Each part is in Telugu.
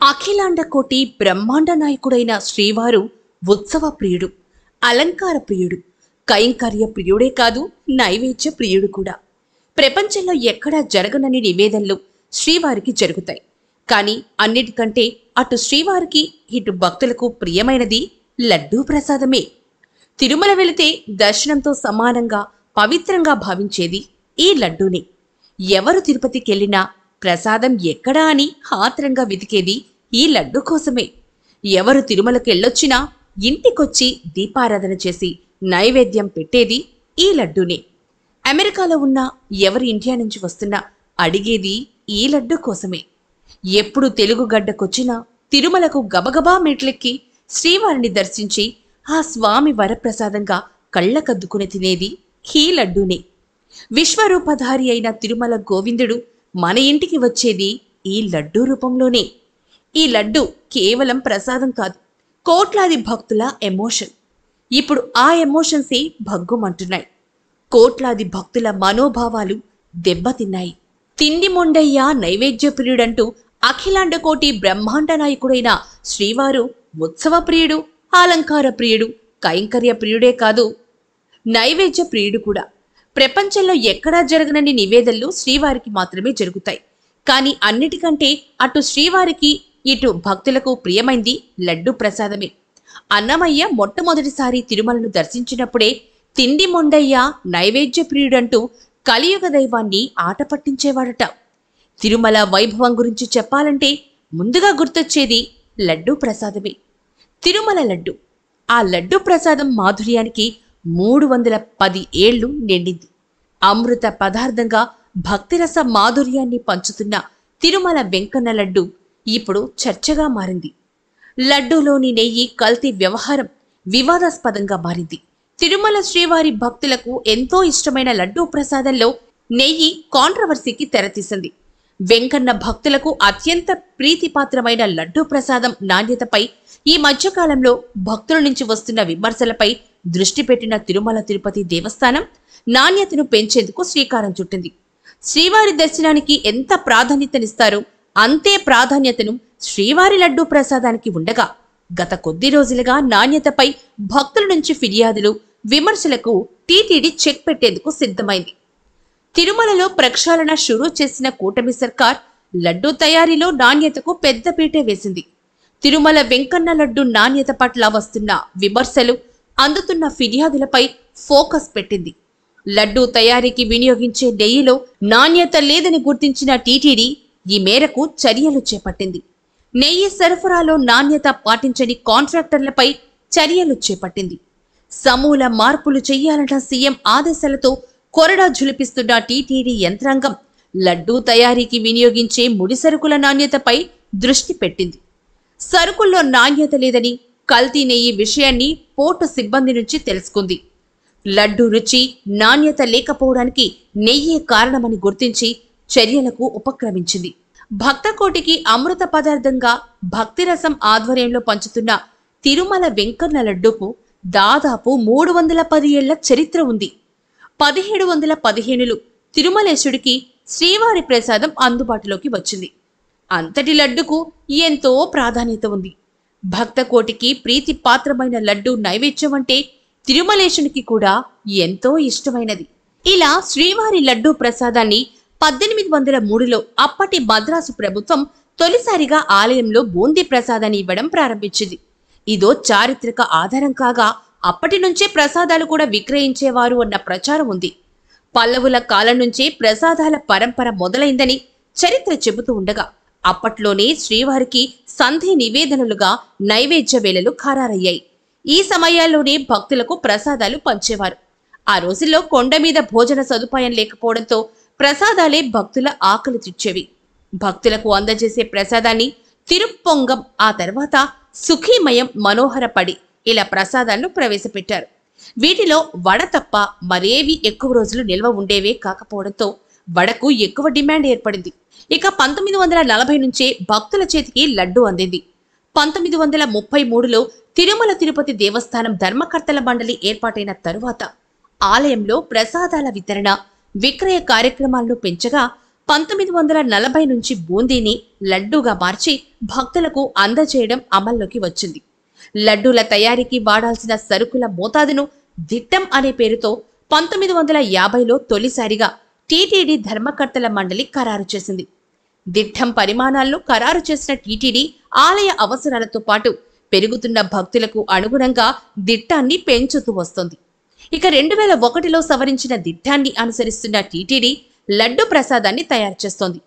అఖిలాండ కోటి బ్రహ్మాండ నాయకుడైన శ్రీవారు ఉత్సవ ప్రియుడు, అలంకార ప్రియుడు, కైంకర్య ప్రియుడే కాదు, నైవేద్య ప్రియుడు కూడా. ప్రపంచంలో ఎక్కడా జరగనని నివేదనలు శ్రీవారికి జరుగుతాయి. కానీ అన్నిటికంటే అటు శ్రీవారికి ఇటు భక్తులకు ప్రియమైనది లడ్డూ ప్రసాదమే. తిరుమల వెళితే దర్శనంతో సమానంగా పవిత్రంగా భావించేది ఈ లడ్డూనే. ఎవరు తిరుపతికెళ్ళినా ప్రసాదం ఎక్కడా అని ఆత్రంగా వెతికేది ఈ లడ్డు కోసమే. ఎవరు తిరుమలకెళ్ళొచ్చినా ఇంటికొచ్చి దీపారాధన చేసి నైవేద్యం పెట్టేది ఈ లడ్డూనే. అమెరికాలో ఉన్న ఎవరు ఇండియా నుంచి వస్తున్నా అడిగేది ఈ లడ్డు కోసమే. ఎప్పుడు తెలుగు గడ్డకొచ్చినా తిరుమలకు గబగబా మెట్లెక్కి శ్రీవారిని దర్శించి ఆ స్వామి వరప్రసాదంగా కళ్ళకద్దుకుని తినేది ఈ లడ్డూనే. విశ్వరూపధారి అయిన తిరుమల గోవిందుడు మన ఇంటికి వచ్చేది ఈ లడ్డూ రూపంలోనే. ఈ లడ్డు కేవలం ప్రసాదం కాదు, కోట్లాది భక్తుల ఎమోషన్. ఇప్పుడు ఆ ఎమోషన్సే భగ్గుమంటున్నాయి. కోట్లాది భక్తుల మనోభావాలు దెబ్బతిన్నాయి. తిండి మొండయ్య నైవేద్య ప్రియుడంటూ అఖిలాండ కోటి బ్రహ్మాండ నాయకుడైన శ్రీవారు ఉత్సవ ప్రియుడు, అలంకార ప్రియుడు, కైంకర్య ప్రియుడే కాదు, నైవేద్య ప్రియుడు కూడా. ప్రపంచంలో ఎక్కడా జరగనని నివేదనలు శ్రీవారికి మాత్రమే జరుగుతాయి. కానీ అన్నిటికంటే అటు శ్రీవారికి ఇటు భక్తులకు ప్రియమైంది లడ్డు ప్రసాదమే. అన్నమయ్య మొట్టమొదటిసారి తిరుమలను దర్శించినప్పుడే తిండి మొండయ్య నైవేద్య ప్రియుడంటూ కలియుగ దైవాన్ని ఆట పట్టించేవాడట. తిరుమల వైభవం గురించి చెప్పాలంటే ముందుగా గుర్తొచ్చేది లడ్డూ ప్రసాదమే. తిరుమల లడ్డు, ఆ లడ్డు ప్రసాదం మాధుర్యానికి 310 ఏళ్లు నిండింది. అమృత పదార్థంగా భక్తిరస మాధుర్యాన్ని పంచుతున్న తిరుమల వెంకన్న లడ్డు ఇప్పుడు చర్చగా మారింది. లడ్డూలోని నెయ్యి కల్తీ వ్యవహారం వివాదాస్పదంగా మారింది. తిరుమల శ్రీవారి భక్తులకు ఎంతో ఇష్టమైన లడ్డూ ప్రసాదంలో నెయ్యి కాంట్రవర్సీకి తెరతీసింది. వెంకన్న భక్తులకు అత్యంత ప్రీతిపాత్రమైన లడ్డూ ప్రసాదం నాణ్యతపై ఈ మధ్యకాలంలో భక్తుల నుంచి వస్తున్న విమర్శలపై దృష్టి పెట్టిన తిరుమల తిరుపతి దేవస్థానం నాణ్యతను పెంచేందుకు శ్రీకారం చుట్టింది. శ్రీవారి దర్శనానికి ఎంత ప్రాధాన్యతనిస్తారో అంతే ప్రాధాన్యతను శ్రీవారి లడ్డూ ప్రసాదానికి ఉండగా, గత కొద్ది రోజులుగా నాణ్యతపై భక్తుల నుంచి ఫిర్యాదులు, విమర్శలకు టీటీడీ చెక్ పెట్టేందుకు సిద్ధమైంది. తిరుమలలో ప్రక్షాళన షురూ చేసిన కూటమి సర్కార్ లడ్డూ తయారీలో నాణ్యతకు పెద్దపీటే వేసింది. తిరుమల వెంకన్న లడ్డు నాణ్యత పట్ల వస్తున్న విమర్శలు, అందుతున్న ఫిర్యాదులపై ఫోకస్ పెట్టింది. లడ్డూ తయారీకి వినియోగించే నెయ్యిలో నాణ్యత లేదని గుర్తించిన టీటీడీ ఈ మేరకు చర్యలు చేపట్టింది. నెయ్యి సరఫరాలో నాణ్యత పాటించని కాంట్రాక్టర్లపై చర్యలు చేపట్టింది. సమూల మార్పులు చేయాలన్న సీఎం ఆదేశాలతో కొరడా జులిపిస్తున్న టీటీడీ యంత్రాంగం లడ్డూ తయారీకి వినియోగించే ముడి సరుకుల నాణ్యతపై దృష్టి పెట్టింది. సరుకుల్లో నాణ్యత లేదని, కల్తీ నెయ్యి విషయాన్ని పోర్టు సిబ్బంది నుంచి తెలుసుకుంది. లడ్డూ రుచి, నాణ్యత లేకపోవడానికి నెయ్యే కారణమని గుర్తించి చర్యలకు ఉపక్రమించింది. భక్తకోటికి అమృత పదార్థంగా భక్తిరసం ఆధ్వర్యంలో పంచుతున్న తిరుమల వెంకన్న లడ్డూకు దాదాపు 310 ఏళ్ల చరిత్ర ఉంది. 1715లో తిరుమలేశుడికి శ్రీవారి ప్రసాదం అందుబాటులోకి వచ్చింది. అంతటి లడ్డుకు ఎంతో ప్రాధాన్యత ఉంది. భక్తకోటికి ప్రీతిపాత్రమైన లడ్డు నైవేద్యం అంటే తిరుమలేశునికి కూడా ఎంతో ఇష్టమైనది. ఇలా శ్రీవారి లడ్డూ ప్రసాదాన్ని 1803లో అప్పటి మద్రాసు ప్రభుత్వం తొలిసారిగా ఆలయంలో బూందీ ప్రసాదాన్ని ఇవ్వడం ప్రారంభించింది. ఇదో చారిత్రక ఆధారం కాగా అప్పటి నుంచే ప్రసాదాలు కూడా విక్రయించేవారు అన్న ప్రచారం ఉంది. పల్లవుల కాలం నుంచే ప్రసాదాల పరంపర మొదలైందని చరిత్ర చెబుతూ ఉండగా, అప్పట్లోనే శ్రీవారికి సంధి నివేదనలుగా నైవేద్య వేళలు ఖరారయ్యాయి. ఈ సమయాల్లోనే భక్తులకు ప్రసాదాలు పంచేవారు. ఆ రోజుల్లో కొండ మీద భోజన సదుపాయం లేకపోవడంతో ప్రసాదాలే భక్తుల ఆకలి తీర్చేవి. భక్తులకు అందజేసే ప్రసాదాన్ని తిరుప్పొంగం, ఆ తర్వాత సుఖీమయం, మనోహరపడి ఇలా ప్రసాదాలను ప్రవేశపెట్టారు. వీటిలో వడ తప్ప మరేవి ఎక్కువ రోజులు నిల్వ ఉండేవే కాకపోవడంతో వడకు ఎక్కువ డిమాండ్ ఏర్పడింది. ఇక 1940 నుంచే భక్తుల చేతికి లడ్డు అందింది. 1933లో తిరుమల తిరుపతి దేవస్థానం ధర్మకర్తల మండలి ఏర్పాటైన తరువాత ఆలయంలో ప్రసాదాల వితరణ, విక్రయ కార్యక్రమాలను పెంచగా 1940 నుంచి బూందీని లడ్డూగా మార్చి భక్తులకు అందజేయడం అమల్లోకి వచ్చింది. లడ్డూల తయారీకి వాడాల్సిన సరుకుల మోతాదును దిట్టం అనే పేరుతో 1950లో తొలిసారిగా టీటీడీ ధర్మకర్తల మండలి ఖరారు చేసింది. దిట్టం పరిమాణాలను ఖరారు చేసిన టీటీడీ ఆలయ అవసరాలతో పాటు పెరుగుతున్న భక్తులకు అనుగుణంగా దిట్టాన్ని పెంచుతూ వస్తోంది. ఇక 2001లో సవరించిన దిట్టాన్ని అనుసరిస్తున్న టీటీడీ లడ్డు ప్రసాదాన్ని తయారు చేస్తోంది.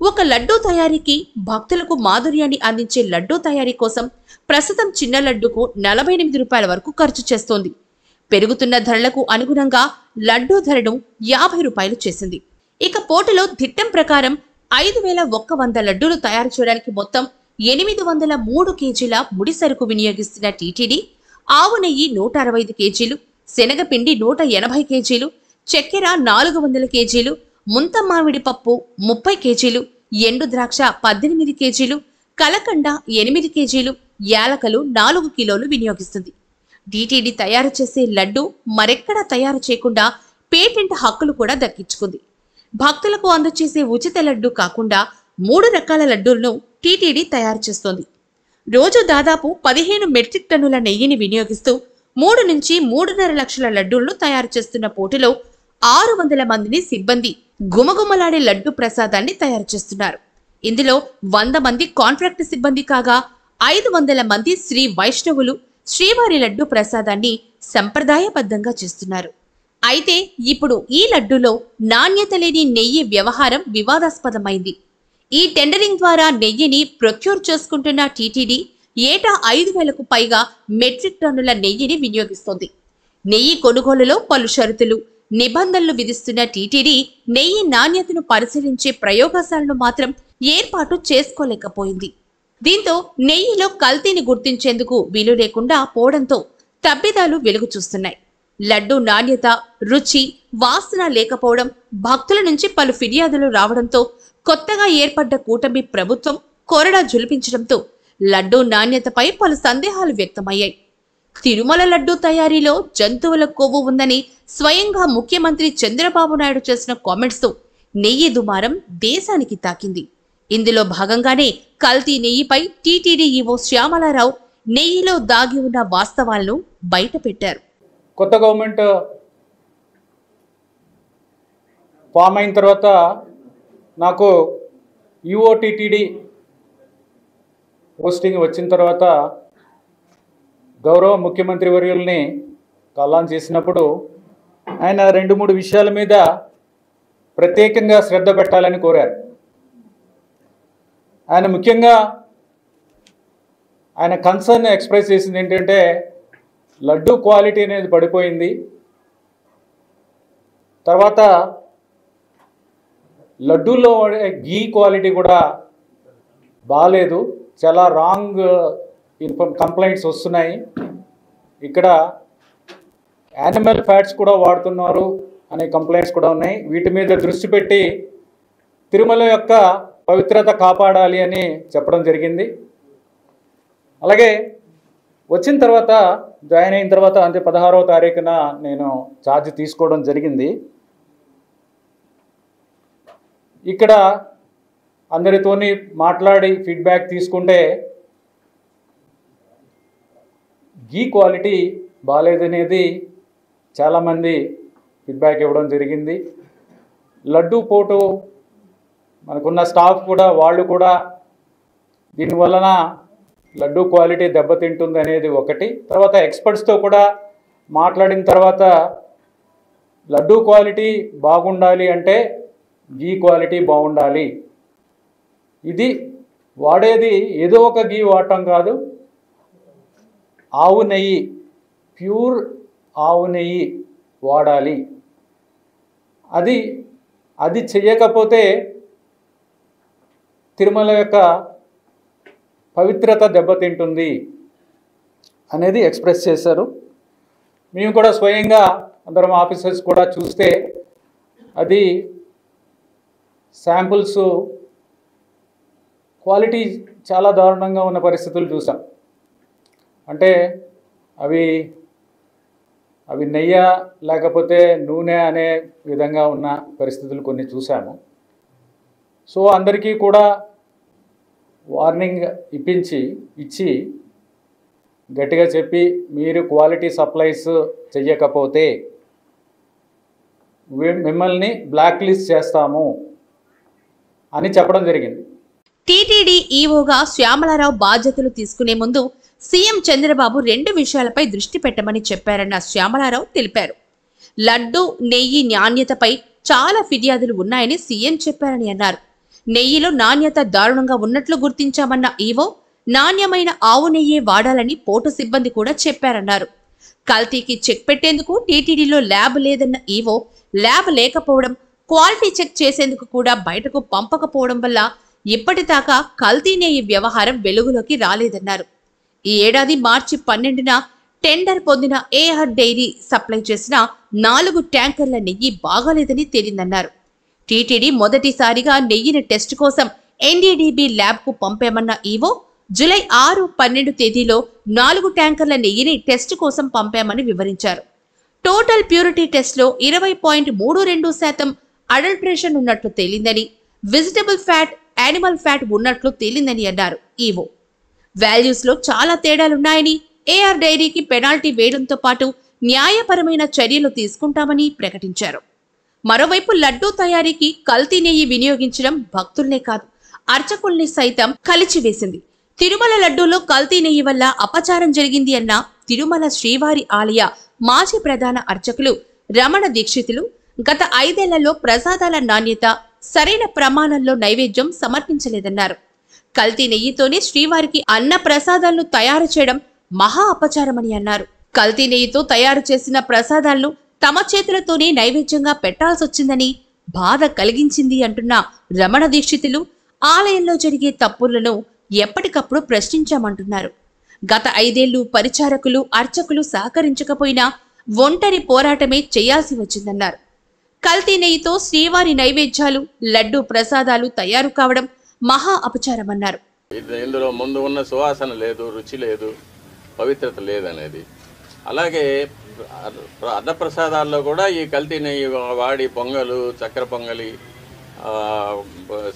ఒక లడ్డూ తయారీకి భక్తులకు మాధుర్యాన్ని అందించే లడ్డూ తయారీ కోసం ప్రస్తుతం చిన్న లడ్డూకు 48 రూపాయల వరకు ఖర్చు చేస్తోంది. పెరుగుతున్న ధరలకు అనుగుణంగా లడ్డూ ధరను 50 రూపాయలు చేసింది. ఇక పోటీలో దిట్టం ప్రకారం 5100 లడ్డూలు తయారు చేయడానికి మొత్తం 803 కేజీల ముడి సరుకు వినియోగిస్తున్న టీటీడీ ఆవు నెయ్యి 165 కేజీలు, శనగపిండి 180 కేజీలు, చక్కెర 400 కేజీలు, ముంత మామిడి పప్పు 30 కేజీలు, ఎండు ద్రాక్ష 18 కేజీలు, కలకండ 8 కేజీలు, యాలకలు 4 కిలోలు వినియోగిస్తుంది. టీటీడీ తయారు చేసే లడ్డు మరెక్కడా తయారు చేయకుండా పేటెంట్ హక్కులు కూడా దక్కించుకుంది. భక్తులకు అందజేసే ఉచిత లడ్డు కాకుండా 3 రకాల లడ్డూలను టీటీడీ తయారు చేస్తోంది. రోజు దాదాపు 15 మెట్రిక్ టన్నుల నెయ్యిని వినియోగిస్తూ 3 నుంచి 3.5 లక్షల లడ్డూలను తయారు చేస్తున్న పోటీలో 600 మందిని సిబ్బంది గుమగుమలాడే లడ్డు ప్రసాదాన్ని తయారు చేస్తున్నారు. ఇందులో 100 మంది కాంట్రాక్ట్ సిబ్బంది కాగా 500 మంది శ్రీ వైష్ణవులు శ్రీవారి లడ్డు ప్రసాదాన్ని సంప్రదాయబద్ధంగా చేస్తున్నారు. అయితే ఇప్పుడు ఈ లడ్డూలో నాణ్యత లేని నెయ్యి వ్యవహారం వివాదాస్పదమైంది. ఈ టెండరింగ్ ద్వారా నెయ్యిని ప్రొక్యూర్ చేసుకుంటున్న టీటీడీ ఏటా 5,000కు పైగా మెట్రిక్ టన్నుల నెయ్యిని వినియోగిస్తోంది. నెయ్యి కొనుగోలులో పలు షరతులు, నిబంధనలు విధిస్తున్న టీటీడీ నెయ్యి నాణ్యతను పరిశీలించే ప్రయోగశాలను మాత్రం ఏర్పాటు చేసుకోలేకపోయింది. దీంతో నెయ్యిలో కల్తీని గుర్తించేందుకు వీలు లేకుండా పోవడంతో తప్పిదాలు వెలుగు చూస్తున్నాయి. లడ్డూ నాణ్యత, రుచి, వాసన లేకపోవడం, భక్తుల నుంచి పలు ఫిర్యాదులు రావడంతో కొత్తగా ఏర్పడ్డ కూటమి ప్రభుత్వం కొరడా జులిపించడంతో లడ్డూ నాణ్యతపై పలు సందేహాలు వ్యక్తమయ్యాయి. తిరుమల లడ్డూ తయారీలో జంతువుల కొవ్వు ఉందని స్వయంగా ముఖ్యమంత్రి చంద్రబాబు నాయుడు చేసిన కామెంట్స్తో నెయ్యి దుమారం దేశానికి తాకింది. ఇందులో భాగంగానే కల్తీ నెయ్యిపై టీటీడీ ఈవో శ్యామలారావు నెయ్యిలో దాగి ఉన్న వాస్తవాలను బయటపెట్టారు. కొత్త గవర్నమెంట్ ఫామ్ అయిన తర్వాత నాకు యూఓటీటీడీ పోస్టింగ్ వచ్చిన తర్వాత గౌరవ ముఖ్యమంత్రి వర్యుల్ని కలాన్ చేసినప్పుడు ఆయన 2-3 విషయాల మీద ప్రత్యేకంగా శ్రద్ధ పెట్టాలని కోరారు. ఆయన ముఖ్యంగా ఆయన కన్సర్న్ ఎక్స్ప్రెస్ చేసింది ఏంటంటే లడ్డు క్వాలిటీ అనేది పడిపోయింది. తర్వాత లడ్డూలో గీ క్వాలిటీ కూడా బాగాలేదు, చాలా రాంగ్ కంప్లైంట్స్ వస్తున్నాయి. ఇక్కడ యానిమల్ ఫ్యాట్స్ కూడా వాడుతున్నారు అనే కంప్లైంట్స్ కూడా ఉన్నాయి. వీటి మీద దృష్టి పెట్టి తిరుమల యొక్క పవిత్రత కాపాడాలి అని చెప్పడం జరిగింది. అలాగే వచ్చిన తర్వాత జాయిన్ అయిన తర్వాత అంటే 16వ తారీఖున నేను ఛార్జ్ తీసుకోవడం జరిగింది. ఇక్కడ అందరితోని మాట్లాడి ఫీడ్బ్యాక్ తీసుకుంటే గీ క్వాలిటీ బాగాలేదనేది చాలామంది ఫీడ్బ్యాక్ ఇవ్వడం జరిగింది. లడ్డూ పోటు మనకున్న స్టాఫ్ కూడా వాళ్ళు కూడా దీనివలన లడ్డూ క్వాలిటీ దెబ్బతింటుంది అనేది ఒకటి. తర్వాత ఎక్స్పర్ట్స్తో కూడా మాట్లాడిన తర్వాత లడ్డూ క్వాలిటీ బాగుండాలి అంటే గీ క్వాలిటీ బాగుండాలి. ఇది వాడేది ఏదో ఒక గీ వాడటం కాదు, ఆవు నెయ్యి, ప్యూర్ ఆవు నెయ్యి వాడాలి. అది చేయకపోతే తిరుమల యొక్క పవిత్రత దెబ్బతింటుంది అనేది ఎక్స్ప్రెస్ చేశారు. మేము కూడా స్వయంగా అందరం ఆఫీసర్స్ కూడా చూస్తే అది శాంపుల్స్ క్వాలిటీ చాలా దారుణంగా ఉన్న పరిస్థితులు చూసాం. అంటే అవి నెయ్యి లేకపోతే నూనె అనే విధంగా ఉన్న పరిస్థితులు కొన్ని చూసాము. సో అందరికీ కూడా వార్నింగ్ ఇచ్చి గట్టిగా చెప్పి మీరు క్వాలిటీ సప్లైస్ చెయ్యకపోతే మిమ్మల్ని బ్లాక్ లిస్ట్ చేస్తాము అని చెప్పడం జరిగింది. టీటీడీ ఈవోగా శ్యామలారావు బాధ్యతలు తీసుకునే ముందు సీఎం చంద్రబాబు 2 విషయాలపై దృష్టి పెట్టమని చెప్పారన్న శ్యామలారావు తెలిపారు. లడ్డు, నెయ్యి నాణ్యతపై చాలా ఫిర్యాదులు ఉన్నాయని సీఎం చెప్పారని అన్నారు. నెయ్యిలో నాణ్యత దారుణంగా ఉన్నట్లు గుర్తించామన్న ఈవో నాణ్యమైన ఆవు నెయ్యే వాడాలని పోర్టు సిబ్బంది కూడా చెప్పారన్నారు. కల్తీకి చెక్ పెట్టేందుకు టీటీడీలో ల్యాబ్ లేదన్న ఈవో ల్యాబ్ లేకపోవడం, క్వాలిటీ చెక్ చేసేందుకు కూడా బయటకు పంపకపోవడం వల్ల ఇప్పటిదాకా కల్తీ నెయ్యి వ్యవహారం వెలుగులోకి రాలేదన్నారు. ఈ ఏడాది మార్చి 12న టెండర్ పొందిన ఏఆర్ డైరీ సప్లై చేసిన 4 ట్యాంకర్ల నెయ్యి బాగాలేదని తేలిందన్నారు. టీటీడీ మొదటిసారిగా నెయ్యిని టెస్ట్ కోసం ఎన్డీడీబీ ల్యాబ్కు పంపామన్న ఈవో జూలై 6, 12 తేదీలో 4 ట్యాంకర్ల నెయ్యిని టెస్ట్ కోసం పంపామని వివరించారు. టోటల్ ప్యూరిటీ టెస్ట్లో 20.32% అడల్ట్రేషన్ ఉన్నట్లు తేలిందని, వెజిటబుల్ ఫ్యాట్, యానిమల్ ఫ్యాట్ ఉన్నట్లు తేలిందని అన్నారు ఈవో. వాల్యూస్లో చాలా తేడాలున్నాయని, ఏఆర్ డైరీకి పెనాల్టీ వేయడంతో పాటు న్యాయపరమైన చర్యలు తీసుకుంటామని ప్రకటించారు. మరోవైపు లడ్డూ తయారీకి కల్తీ నెయ్యి వినియోగించడం భక్తుల్నే కాదు, అర్చకుల్ని సైతం కలిచివేసింది. తిరుమల లడ్డూలో కల్తీ నెయ్యి వల్ల అపచారం జరిగింది అన్న తిరుమల శ్రీవారి ఆలయ మాజీ ప్రధాన అర్చకులు రమణ దీక్షితులు గత 5 ఏళ్లలో ప్రసాదాల నాణ్యత సరైన ప్రమాణంలో నైవేద్యం సమర్పించలేదన్నారు. కల్తీ నెయ్యితోనే శ్రీవారికి అన్న ప్రసాదాలను తయారు చేయడం మహా అపచారమని అన్నారు. కల్తీ నెయ్యితో తయారు చేసిన ప్రసాదాలను తమ చేతులతోనే నైవేద్యంగా పెట్టాల్సొచ్చిందని బాధ కలిగించింది అంటున్న రమణ దీక్షితులు ఆలయంలో జరిగే తప్పులను ఎప్పటికప్పుడు ప్రశ్నించామంటున్నారు. గత 5 ఏళ్లు పరిచారకులు, అర్చకులు సహకరించకపోయినా ఒంటరి పోరాటమే చేయాల్సి వచ్చిందన్నారు. కల్తీ నెయ్యితో శ్రీవారి నైవేద్యాలు, లడ్డు ప్రసాదాలు తయారు కావడం మహా అపచారమన్నారు. ఇందులో ముందు ఉన్న సువాసన లేదు, రుచి లేదు, పవిత్రత లేదనేది. అలాగే అన్నప్రసాదాల్లో కూడా ఈ కల్తీ నెయ్యి వాడి పొంగలు, చక్కెర పొంగలి,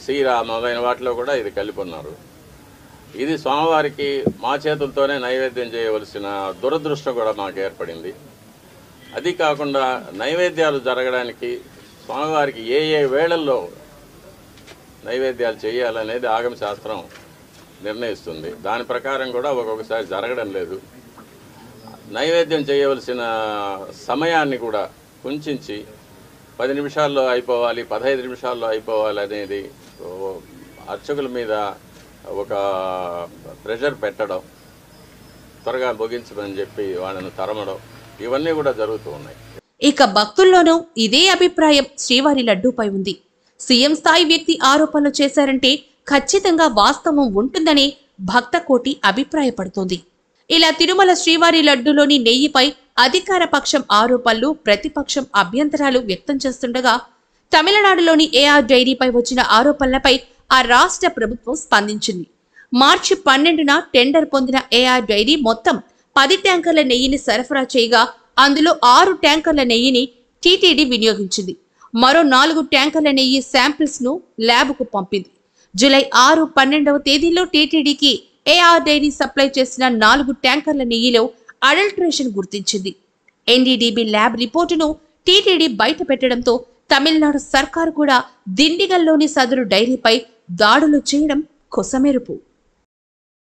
సీర మొదలైన వాటిలో కూడా ఇది కలిపి ఉన్నారు. ఇది స్వామివారికి మా చేతులతోనే నైవేద్యం చేయవలసిన దురదృష్టం కూడా మాకు ఏర్పడింది. అది కాకుండా నైవేద్యాలు జరగడానికి స్వామివారికి ఏ వేళల్లో నైవేద్యాలు చేయాలనేది ఆగమ శాస్త్రం నిర్ణయిస్తుంది. దాని ప్రకారం కూడా ఒక్కొక్కసారి జరగడం లేదు. నైవేద్యం చేయవలసిన సమయాన్ని కూడా కుంచించి 10 నిమిషాల్లో అయిపోవాలి, 15 నిమిషాల్లో అయిపోవాలి అనేది అర్చకుల మీద ఒక ప్రెషర్ పెట్టడం, త్వరగా ముగించమని చెప్పి వాళ్ళను తరమడం, ఇవన్నీ కూడా జరుగుతూ ఉన్నాయి. ఇక భక్తుల్లోనూ ఇదే అభిప్రాయం శ్రీవారి లడ్డూపై ఉంది. సీఎం స్థాయి వ్యక్తి ఆరోపణలు చేశారంటే ఖచ్చితంగా వాస్తవం ఉంటుందని భక్త కోటి అభిప్రాయపడుతోంది. ఇలా తిరుమల శ్రీవారి లడ్డూలోని నెయ్యిపై అధికార పక్షం ఆరోపణలు, ప్రతిపక్షం అభ్యంతరాలు వ్యక్తం చేస్తుండగా తమిళనాడులోని ఏఆర్ డైరీపై వచ్చిన ఆరోపణలపై ఆ రాష్ట్ర ప్రభుత్వం స్పందించింది. మార్చి 12న టెండర్ పొందిన ఏఆర్ డైరీ మొత్తం 10 ట్యాంకర్ల నెయ్యిని సరఫరా చేయగా అందులో 6 ట్యాంకర్ల నెయ్యిని టీటీడీ వినియోగించింది. మరో 4 ట్యాంకర్ల నెయ్యి శాంపిల్స్ ను ల్యాబ్కు పంపింది. జూలై 6, 12వ తేదీలో టీటీడీకి ఏఆర్ డైరీ సప్లై చేసిన 4 ట్యాంకర్ల నెయ్యిలో అడల్ట్రేషన్ గుర్తించింది. ఎన్డీడీబీ ల్యాబ్ రిపోర్టును టీటీడీ బయట పెట్టడంతో తమిళనాడు సర్కారు కూడా దిండిగల్లోని సదరు డైరీపై దాడులు చేయడం కొసమెరుపు.